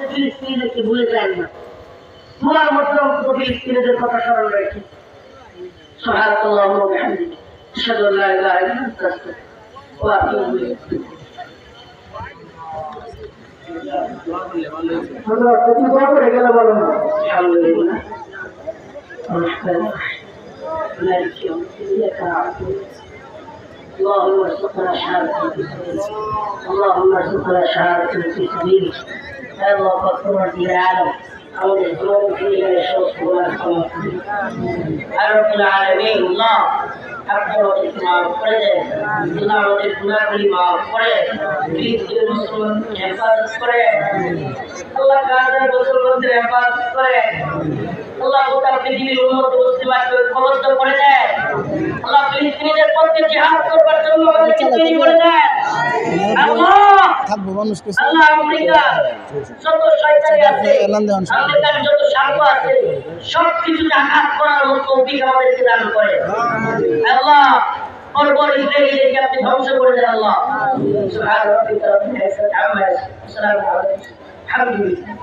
মধ্যে ফিলিস্তিনিদেরকে ভুলে যায় না, দোয়ার মধ্যে অন্তত ফিলিস্তিনিদের কথা স্মরণ রেখে সুবহানাল্লাহি ওয়া বিহামদিহি আশহাদু আল্লা ইলাহা ইল্লা আনতা আস্তাগফিরুকা ওয়া আতুবু ইলাইক। আমরা কত দোয়া করে গেল বলেন আলহামদুলিল্লাহ مالك يوم الدين إياك نعبد اللهم ارزقنا شهادة في سبيلك اللهم ارزقنا شهادة في سبيلك يا الله فاغفر لي العالم আমাদের জীবন ফিরে সমস্ত গুনাহ ক্ষমা করুন আর রব্বুল আলামিন আল্লাহ আপনি আমাদের মাফ করে দেন আল্লাহ আমাদের গুনাহগুলি মাফ করে ফিলিস্তিনের মুসলমানদের হেফাজত করে আল্লাহ গাজার মুসলমানদের হেফাজত করে আল্লাহ গোটা পৃথিবীর উন্নত মুসলিমকে ঐক্যবদ্ধ করে দেন আল্লাহ ফিলিস্তিনিদের পক্ষে জিহাদ করবার জন্য আমাদেরকে তৈরি করে দেন আল্লাহ আল্লাহ আমেরিকা যত শয়তানি আছে আমেরিকার যত স্বার্থ আছে সব কিছুতে আঘাত করার মতো তৌফিক আমাদেরকে দান করে আল্লাহ বর্বর ইসরায়েলকে আপনি ধ্বংস করে দেন আল্লাহ সুবহান রাব্বিকা রাব্বিল ইজ্জাতি আম্মা ইয়াসিফুন ওয়া সালামুন আলাল মুরসালিন আলহামদুলিল্লাহ।